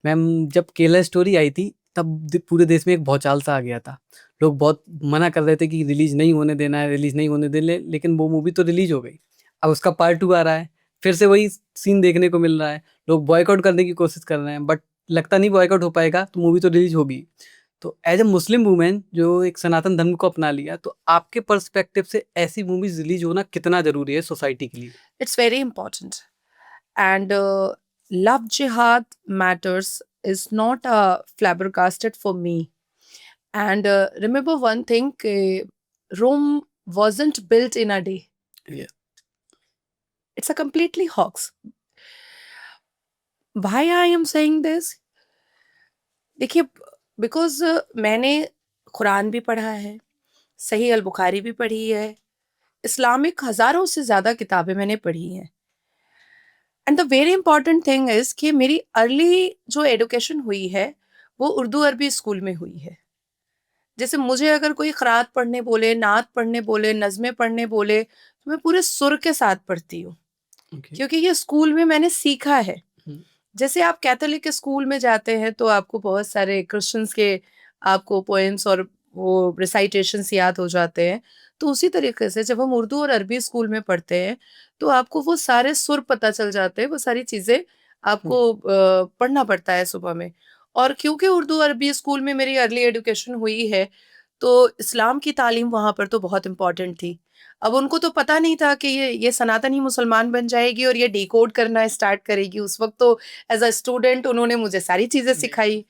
Ma'am जब Kerala story I थी तब पूरे देश में एक भौचाल सा आ गया था। लोग बहुत मना कर रहे थे कि रिलीज नहीं होने देना है, रिलीज नहीं होने देने, लेकिन वो मूवी तो रिलीज हो गई। अब उसका पार्ट टू आ रहा है, फिर से वही सीन देखने को मिल रहा है। लोग बॉयकआउट करने की कोशिश कर रहे हैं, बट लगता नहीं बॉयकआउट हो पाएगा, तो मूवी तो रिलीज होगी। तो एज ए मुस्लिम वुमेन जो एक सनातन धर्म को अपना लिया, तो आपके पर्सपेक्टिव से ऐसी मूवीज रिलीज होना कितना जरूरी है सोसाइटी के लिए? It's very important. And Love Jihad Matters is not flabbergasted for me. And remember one thing, Rome wasn't built in a day. Yeah. It's a completely hoax. Why I am saying this? देखिए, because मैंने कुरान भी पढ़ा है, सही अल बुखारी भी पढ़ी है, Islamic हज़ारों से ज़्यादा किताबें मैंने पढ़ी हैं। And the very important thing is कि मेरी अर्ली जो एडुकेशन हुई है वो उर्दू अरबी स्कूल में हुई है। जैसे मुझे अगर कोई क़रात पढ़ने बोले, नात पढ़ने बोले, नज़्में पढ़ने बोले, तो मैं पूरे सुर के साथ पढ़ती हूँ, Okay. क्योंकि ये स्कूल में मैंने सीखा है। हम्म, जैसे आप कैथोलिक के स्कूल में जाते हैं तो आपको बहुत सारे क्रिश्चियंस के आपको पोएम्स और वो रिसाइटेशंस याद हो जाते हैं। तो उसी तरीके से जब हम उर्दू और अरबी स्कूल में पढ़ते हैं तो आपको वो सारे सुर पता चल जाते हैं, वो सारी चीज़ें आपको पढ़ना पड़ता है सुबह में। और क्योंकि उर्दू अरबी स्कूल में मेरी अर्ली एजुकेशन हुई है, तो इस्लाम की तालीम वहाँ पर तो बहुत इम्पोर्टेंट थी। अब उनको तो पता नहीं था कि ये सनातनी मुसलमान बन जाएगी और ये डिकोड करना स्टार्ट करेगी। उस वक़्त तो एज़ अ स्टूडेंट उन्होंने मुझे सारी चीज़ें जी। सिखाई।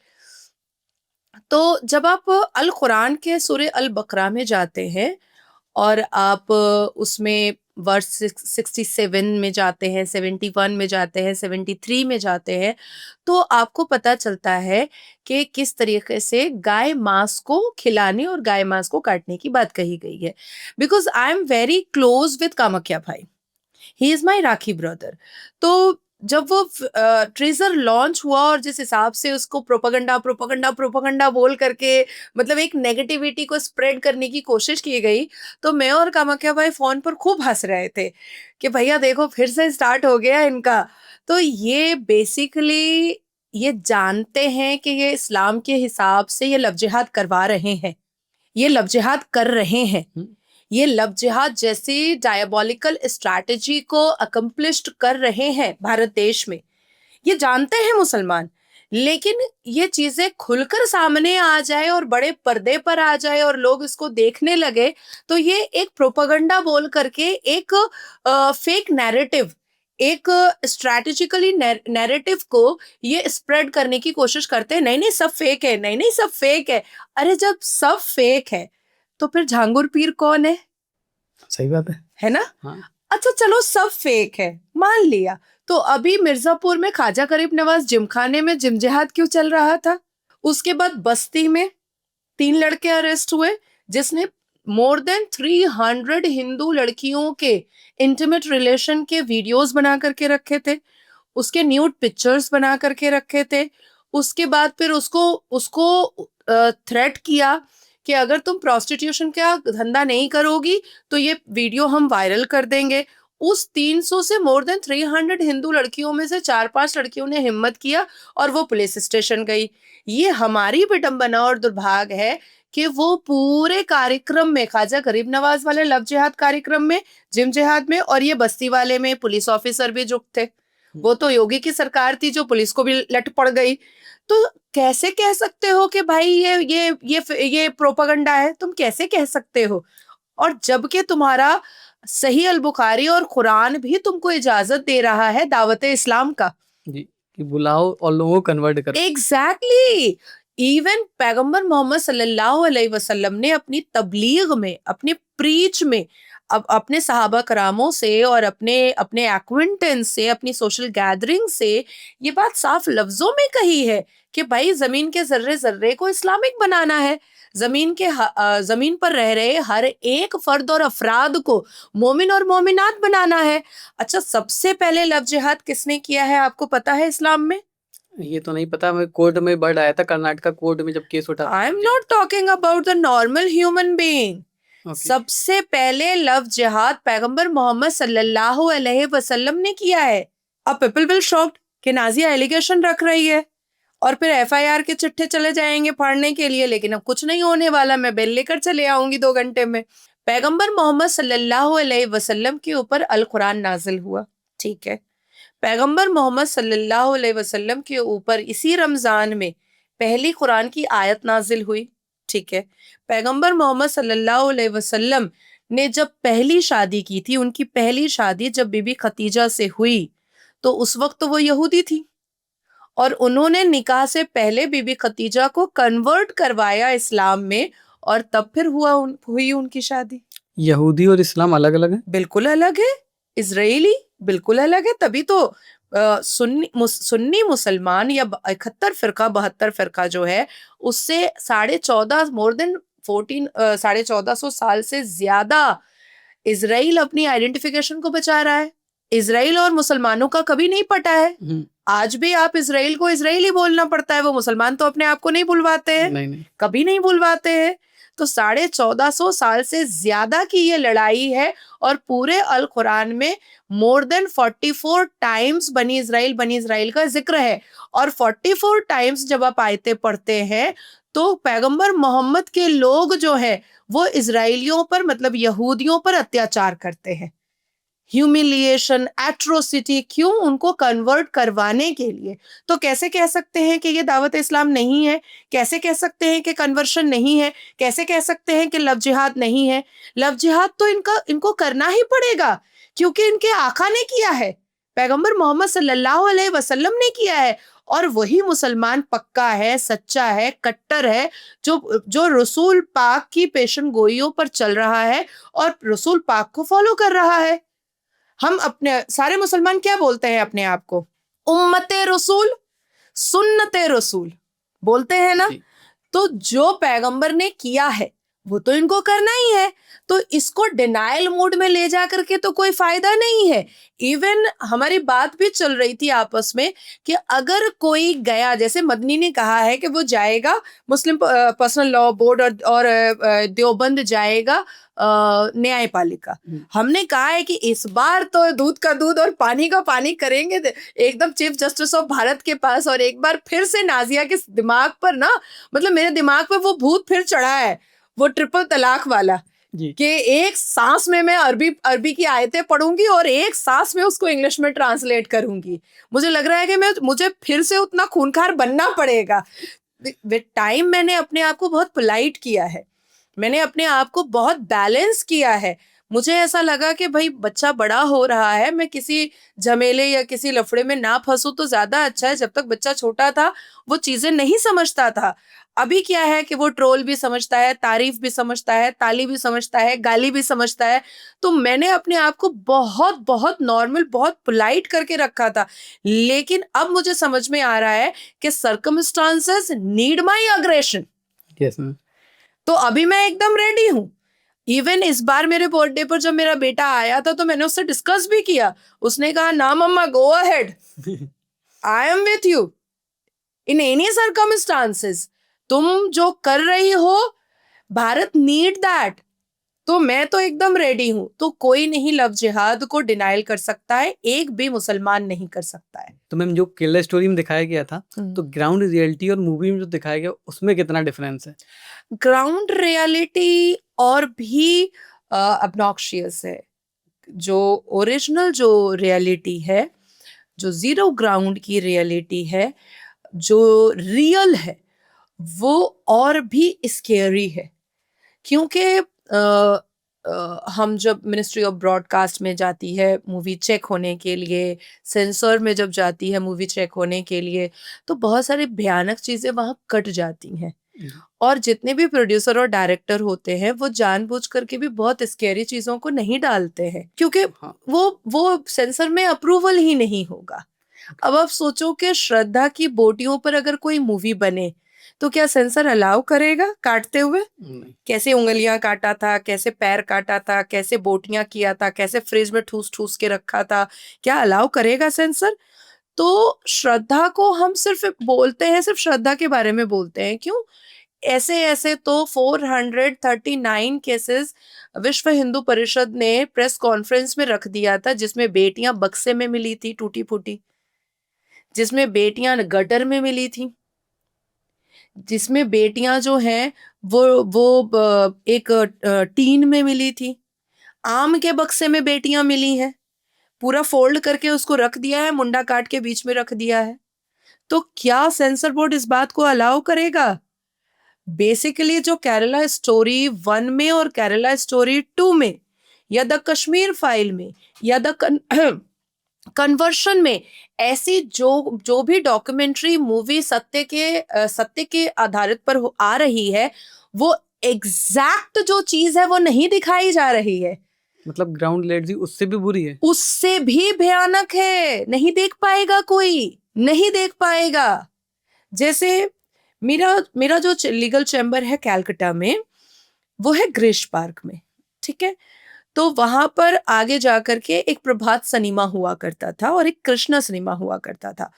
तो जब आप अल कुरान के सूरे अल बकरा में जाते हैं और आप उसमें वर्स 67 में जाते हैं, 71 में जाते हैं, 73 में जाते हैं, तो आपको पता चलता है कि किस तरीके से गाय मांस को खिलाने और गाय मांस को काटने की बात कही गई है। Because I am very close with Kamakhya भाई, he is my rakhi brother. तो जब वो ट्रेज़र लॉन्च हुआ और जिस हिसाब से उसको प्रोपेगेंडा, प्रोपेगेंडा, प्रोपेगेंडा बोल करके मतलब एक नेगेटिविटी को स्प्रेड करने की कोशिश की गई, तो मैं और कामाख्या भाई फ़ोन पर खूब हँस रहे थे कि भैया देखो फिर से स्टार्ट हो गया इनका। तो ये बेसिकली ये जानते हैं कि ये इस्लाम के हिसाब से ये लव जिहाद करवा रहे हैं, ये लव जिहाद कर रहे हैं। हम्म, ये लव जिहाद जैसी डायबोलिकल स्ट्रैटेजी को अकम्प्लिश्ड कर रहे हैं भारत देश में। ये जानते हैं मुसलमान, लेकिन ये चीजें खुलकर सामने आ जाए और बड़े पर्दे पर आ जाए और लोग इसको देखने लगे, तो ये एक प्रोपेगेंडा बोल करके एक फेक नैरेटिव, एक स्ट्रैटेजिकली नैरेटिव को ये स्प्रेड करने की कोशिश करते हैं। नहीं नहीं सब फेक है, नहीं नहीं सब फेक है। अरे जब सब फेक है तो फिर झांगुर पीर कौन सही बात है ना? हाँ। अच्छा चलो सब फेक है, मान लिया। तो अभी मिर्जापुर में ख्वाजा गरीब नवाज जिमखाने में जिम जिहाद क्यों चल रहा था? उसके बाद बस्ती में 3 लड़के अरेस्ट हुए जिसने मोर देन 300 हिंदू लड़कियों के इंटीमेट रिलेशन के वीडियोस बना करके रखे थे, उसके न्यूड पिक्चर्स बना करके रखे थे। उसके बाद फिर उसको उसको थ्रेट किया कि अगर तुम प्रोस्टिट्यूशन का धंधा नहीं करोगी तो ये वीडियो हम वायरल कर देंगे। उस 300 से मोर देन 300 हिंदू लड़कियों में से 4-5 लड़कियों ने हिम्मत किया और वो पुलिस स्टेशन गई। ये हमारी विडंबना और दुर्भाग्य है कि वो पूरे कार्यक्रम में, ख्वाजा गरीब नवाज वाले लव जिहाद कार्यक्रम में, जिम जिहाद में, और ये बस्ती वाले में पुलिस ऑफिसर भी जुट थे। वो तो योगी की सरकार थी जो पुलिस को भी लट पड़ गई। तो कैसे कह सकते हो कि भाई ये प्रोपेगेंडा है? तुम कैसे कह सकते हो? और जबकि तुम्हारा सही अल बुखारी और कुरान भी तुमको इजाजत दे रहा है दावत इस्लाम का। जी, कि बुलाओ और लोगों को कन्वर्ट करो। एग्जैक्टली। इवन पैगंबर मोहम्मद सल्लल्लाहु अलैहि वसल्लम ने अपनी तबलीग में, अपने प्रीच में, अब अपने सहाबा करामों से और अपने अपने एक्विंटेंस से, अपनी सोशल गैदरिंग से ये बात साफ लफ्जों में कही है कि भाई जमीन के जर्रे जर्रे को इस्लामिक बनाना है। जमीन पर रह रहे हर एक फर्द और अफराद को मोमिन और मोमिनात बनाना है। अच्छा, सबसे पहले लव जिहाद किसने किया है आपको पता है इस्लाम में? ये तो नहीं पता, मैं कोर्ट में वर्ड आया था, कर्नाटका कोर्ट में जब केस उठा था। I am not talking about the normal human being. Okay. सबसे पहले लव जिहाद पैगंबर मोहम्मद सल्लल्लाहु अलैहि वसल्लम ने किया है। अब पीपल विल शॉक्ड कि नाजिया एलिगेशन रख रही है। और फिर एफआईआर के चिट्ठे चले जाएंगे फाड़ने के लिए, लेकिन अब कुछ नहीं होने वाला, मैं बेल लेकर चले आऊंगी 2 घंटे में। पैगंबर मोहम्मद सल्लल्लाहु अलैहि वसल्लम के ऊपर अल कुरान नाजिल हुआ, ठीक है। पैगंबर मोहम्मद सल्लल्लाहु अलैहि वसल्लम के ऊपर इसी रमजान में पहली कुरान की आयत नाजिल हुई, ठीक है। पैगंबर मोहम्मद सल्लल्लाहु अलैहि वसल्लम ने जब पहली शादी की थी, उनकी पहली शादी जब बीबी खतीजा से हुई, तो उस वक्त तो वो यहूदी थी, और उन्होंने निकाह से पहले बीबी खतीजा को कन्वर्ट करवाया इस्लाम में, और तब फिर हुई उनकी शादी। यहूदी और इस्लाम अलग अलग है? बिल्कुल अलग है। इजरायली बिल्कुल अलग है, तभी तो सुन्नी मुसलमान या 71 फिरका 72 फिरका जो है, उससे 14.5 मोर देन 1400 साल से ज्यादा इजराइल अपनी आइडेंटिफिकेशन को बचा रहा है। इजराइल और मुसलमानों का कभी नहीं पटा है। आज भी आप इजराइल को इजराइली बोलना पड़ता है, वो मुसलमान तो अपने आप को नहीं बुलवाते हैं, नहीं। कभी नहीं बुलवाते हैं। तो 1450 साल से ज्यादा की ये लड़ाई है, और पूरे अल कुरान में मोर देन 44 टाइम्स बनी इजराइल का जिक्र है। और 44 टाइम्स जब आप आयतें पढ़ते हैं तो पैगंबर मोहम्मद के लोग जो है वो इजराइलियों पर, मतलब यहूदियों पर अत्याचार करते हैं, ह्यूमिलिएशन, एट्रोसिटी, क्यों? उनको कन्वर्ट करवाने के लिए। तो कैसे कह सकते हैं कि ये दावत इस्लाम नहीं है? कैसे कह सकते हैं कि कन्वर्शन नहीं है? कैसे कह सकते हैं कि लव जिहाद नहीं है? लव जिहाद तो इनको करना ही पड़ेगा, क्योंकि इनके आका ने किया है, पैगंबर मोहम्मद सल्लल्लाहु अलैहि वसल्लम ने किया है, और वही मुसलमान पक्का है, सच्चा है, कट्टर है, जो रसूल पाक की पेशन गोइयों पर चल रहा है और रसूल पाक को फॉलो कर रहा है। हम अपने सारे मुसलमान क्या बोलते हैं अपने आप को? उम्मते रसूल, सुन्नते रसूल बोलते हैं ना। तो जो पैगंबर ने किया है वो तो इनको करना ही है, तो इसको डिनायल मोड में ले जा करके तो कोई फायदा नहीं है। इवन हमारी बात भी चल रही थी आपस में कि अगर कोई गया, जैसे मदनी ने कहा है कि वो जाएगा मुस्लिम पर्सनल लॉ बोर्ड और देवबंद जाएगा न्यायपालिका। हमने कहा है कि इस बार तो दूध का दूध और पानी का पानी करेंगे एकदम चीफ जस्टिस ऑफ भारत के पास, और एक बार फिर से नाजिया के दिमाग पर ना, मतलब मेरे दिमाग पे वो भूत फिर चढ़ा है, वो ट्रिपल तलाक वाला, कि एक सांस में मैं अरबी की आयतें पढ़ूंगी और एक सांस में उसको इंग्लिश में ट्रांसलेट करूंगी। मुझे लग रहा है कि मुझे फिर से उतना खूंखार बनना पड़ेगा। विद टाइम मैंने अपने आप को बहुत पोलाइट किया है, मैंने अपने आप को बहुत बैलेंस किया है। मुझे ऐसा लगा कि भाई बच्चा बड़ा हो रहा है, मैं किसी झमेले या किसी लफड़े में ना फंसूं तो ज्यादा अच्छा है। जब तक बच्चा छोटा था वो चीजें नहीं समझता था। अभी क्या है कि वो ट्रोल भी समझता है, तारीफ भी समझता है, ताली भी समझता है, गाली भी समझता है। तो मैंने अपने आप को बहुत बहुत नॉर्मल, बहुत पोलाइट करके रखा था, लेकिन अब मुझे समझ में आ रहा है कि सर्कमस्टांसेस नीड माई अग्रेशन। तो अभी मैं एकदम रेडी हूँ। इवन इस बार मेरे बर्थडे पर जब मेरा बेटा आया था तो मैंने उससे डिस्कस भी किया। उसने कहा ना mamma, go ahead, I am with you in any circumstances. तुम जो कर रही हो, भारत नीड दैट, तो मैं तो एकदम रेडी हूं। तो कोई नहीं लव जिहाद को डिनाइल कर सकता है, एक भी मुसलमान नहीं कर सकता है। तो मैम जो केरला स्टोरी में दिखाया गया था, तो ग्राउंड रियलिटी और मूवी में जो दिखाया गया उसमें कितना डिफरेंस है? ग्राउंड रियलिटी और भी ऑब्नॉक्शियस है। जो ओरिजिनल जो रियलिटी है, जो जीरो ग्राउंड की रियलिटी है, जो रियल है, वो और भी स्केरी है। क्योंकि हम जब मिनिस्ट्री ऑफ ब्रॉडकास्ट में जाती है मूवी चेक होने के लिए, सेंसर में जब जाती है मूवी चेक होने के लिए, तो बहुत सारी भयानक चीज़ें वहाँ कट जाती हैं। और जितने भी प्रोड्यूसर और डायरेक्टर होते हैं वो जानबूझ करके भी बहुत स्कैरी चीज़ों को नहीं डालते हैं, क्योंकि वो सेंसर में अप्रूवल ही नहीं होगा। अब आप सोचो कि श्रद्धा की बोटियों पर अगर कोई मूवी बने तो क्या सेंसर अलाउ करेगा काटते हुए? कैसे उंगलियां काटा था, कैसे पैर काटा था, कैसे बोटियां किया था, कैसे फ्रिज में ठूस ठूस के रखा था, क्या अलाउ करेगा सेंसर? तो श्रद्धा को हम सिर्फ बोलते हैं, सिर्फ श्रद्धा के बारे में बोलते हैं, क्यों? ऐसे ऐसे तो 439 केसेस विश्व हिंदू परिषद ने प्रेस कॉन्फ्रेंस में रख दिया था, जिसमें बेटियां बक्से में मिली थी टूटी फूटी, जिसमें बेटियां गटर में मिली थी, जिसमें बेटियां जो हैं वो एक टीन में मिली थी, आम के बक्से में बेटियां मिली हैं, पूरा फोल्ड करके उसको रख दिया है, मुंडा काट के बीच में रख दिया है। तो क्या सेंसर बोर्ड इस बात को अलाउ करेगा? बेसिकली जो केरला स्टोरी 1 में और केरला स्टोरी 2 में या द कश्मीर फाइल में या द कन्वर्शन में ऐसी जो भी डॉक्यूमेंट्री मूवी सत्य के आधारित पर आ रही है, वो एग्जैक्ट जो चीज है वो नहीं दिखाई जा रही है, मतलब ग्राउंड रियलिटी उससे भी बुरी है, उससे भी भयानक है। नहीं देख पाएगा कोई, नहीं देख पाएगा। जैसे मेरा जो लीगल चैम्बर है कैलकाटा में, वो है ग्रीश पार्क में, ठीक है। तो वहां पर आगे जाकर के एक प्रभात सिनेमा हुआ करता था और एक कृष्णा सिनेमा हुआ करता था।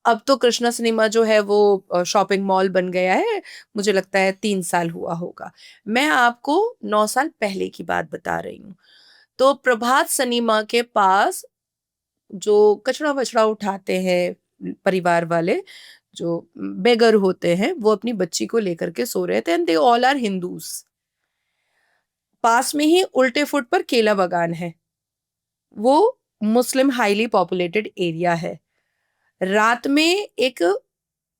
अब तो कृष्णा सिनेमा जो है वो शॉपिंग मॉल बन गया है, मुझे लगता है 3 साल हुआ होगा। मैं आपको 9 साल पहले की बात बता रही हूँ। तो प्रभात सिनेमा के पास जो कचरा वचड़ा उठाते हैं परिवार वाले, जो बेगर होते हैं, वो अपनी बच्ची को लेकर के सो रहे थे and they all are Hindus. पास में ही उल्टे फुट पर केला बागान है, वो मुस्लिम हाईली पॉपुलेटेड एरिया है। रात में एक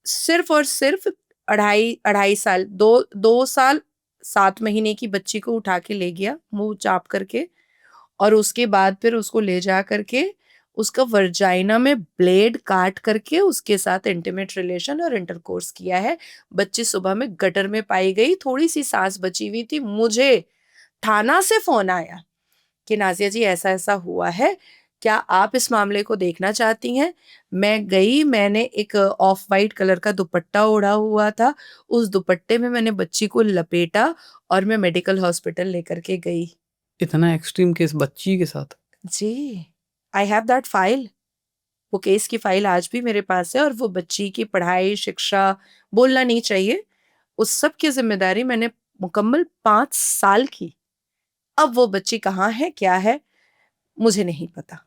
सिर्फ और सिर्फ 2.5 साल 2 साल 7 महीने की बच्ची को उठा के ले गया मुंह चाप करके, और उसके बाद फिर उसको ले जा करके उसका वर्जाइना में ब्लेड काट करके उसके साथ इंटीमेट रिलेशन और इंटरकोर्स किया है। बच्ची सुबह में गटर में पाई गई, थोड़ी सी सांस बची हुई थी। मुझे थाना से फोन आया कि नाजिया जी ऐसा ऐसा हुआ है, क्या आप इस मामले को देखना चाहती हैं? मैं गई, मैंने एक ऑफ वाइट कलर का दुपट्टा ओढ़ा हुआ था, उस दुपट्टे में मैंने बच्ची को लपेटा और मैं मेडिकल हॉस्पिटल लेकर के गई। इतना एक्सट्रीम केस बच्ची के साथ? जी, आई हैव दैट फाइल। वो केस की फाइल आज भी मेरे पास है, और वो बच्ची की पढ़ाई, शिक्षा, बोलना नहीं चाहिए, उस सब की जिम्मेदारी मैंने मुकम्मल 5 साल की। अब वो बच्ची कहाँ है, क्या है, मुझे नहीं पता।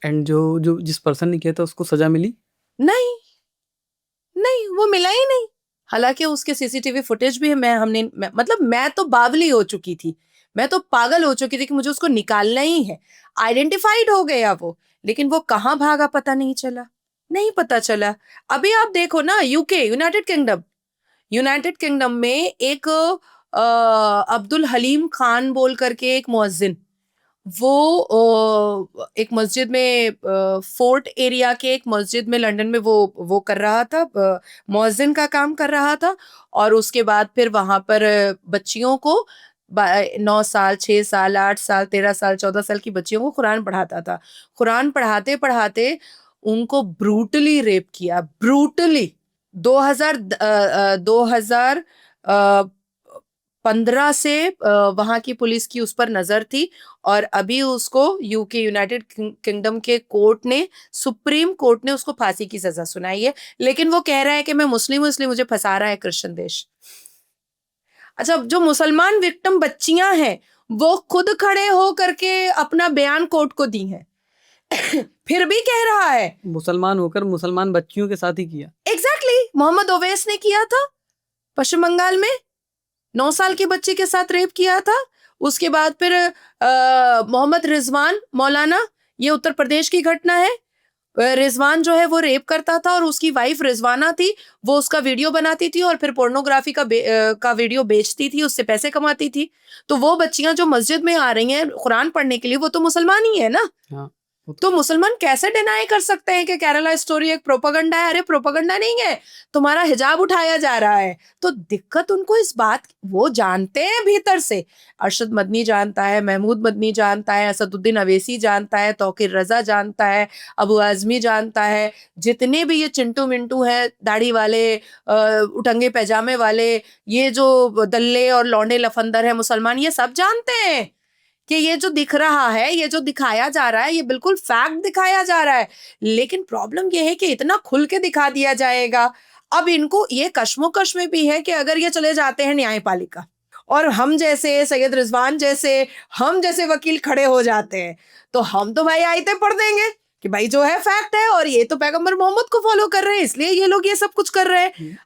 एंड जो जो जिस पर्सन ने किया था उसको सजा मिली? नहीं, नहीं, वो मिला ही नहीं। हालांकि उसके सीसीटीवी फुटेज भी है। मतलब मैं तो बावली हो चुकी थी, मैं तो पागल हो चुकी थी कि मुझे उसको निकालना ही है। आइडेंटिफाइड हो गया वो, लेकिन वो कहाँ भागा पता नहीं चला, नहीं पता चला। अभी आप देखो ना, यूके, यूनाइटेड किंगडम में एक अब्दुल हलीम खान बोल करके एक मुअज्जिन, वो एक मस्जिद में, फोर्ट एरिया के एक मस्जिद में लंदन में वो कर रहा था, मुअज्जिन का काम कर रहा था। और उसके बाद फिर वहां पर बच्चियों को 9 साल, 6 साल, 8 साल, 13 साल, 14 साल की बच्चियों को कुरान पढ़ाता था। कुरान पढ़ाते पढ़ाते उनको ब्रूटली रेप किया, ब्रूटली। 2015 से वहां की पुलिस की उस पर नजर थी, और अभी उसको यूके, यूनाइटेड किंगडम के कोर्ट ने, सुप्रीम कोर्ट ने उसको फांसी की सजा सुनाई है। लेकिन वो कह रहा है कि मैं मुस्लिम हूं इसलिए मुझे फंसा रहा है क्रिश्चियन देश। अच्छा, जो मुसलमान विक्टिम बच्चियां हैं वो खुद खड़े हो करके अपना बयान कोर्ट को दी हैं फिर भी कह रहा है मुसलमान होकर मुसलमान बच्चियों के साथ ही किया। एग्जैक्टली मोहम्मद ओवैस ने किया था पश्चिम बंगाल में, 9 साल की बच्ची के साथ रेप किया था। उसके बाद फिर मोहम्मद रिजवान मौलाना, ये उत्तर प्रदेश की घटना है। रिजवान जो है वो रेप करता था, और उसकी वाइफ रिजवाना थी, वो उसका वीडियो बनाती थी और फिर पोर्नोग्राफी का वीडियो बेचती थी, उससे पैसे कमाती थी। तो वो बच्चियां जो मस्जिद में आ रही हैं कुरान पढ़ने के लिए, वो तो मुसलमान ही है ना। हाँ, तो मुसलमान कैसे डिनाई कर सकते हैं कि केरला स्टोरी एक प्रोपेगेंडा है? अरे प्रोपेगेंडा नहीं है, तुम्हारा हिजाब उठाया जा रहा है। तो दिक्कत उनको इस बात, वो जानते हैं भीतर से, अरशद मदनी जानता है, महमूद मदनी जानता है, असदुद्दीन अवैसी जानता है, तौकीर रजा जानता है, अबू आजमी जानता है, जितने भी ये चिंटू मिंटू हैं दाढ़ी वाले, उटंगे पैजामे वाले, ये जो दल्ले और लौंडे लफंदर है मुसलमान, ये सब जानते हैं कि ये जो दिख रहा है, ये जो दिखाया जा रहा है, ये बिल्कुल फैक्ट दिखाया जा रहा है। लेकिन प्रॉब्लम ये है कि इतना खुल के दिखा दिया जाएगा। अब इनको ये कश्मोकश में भी है कि अगर ये चले जाते हैं न्यायपालिका और हम जैसे सैयद रिजवान जैसे, हम जैसे वकील खड़े हो जाते हैं, तो हम तो भाई आयते पढ़ देंगे कि भाई जो है फैक्ट है, और ये तो पैगंबर मोहम्मद को फॉलो कर रहे हैं, इसलिए ये लोग ये सब कुछ कर रहे हैं।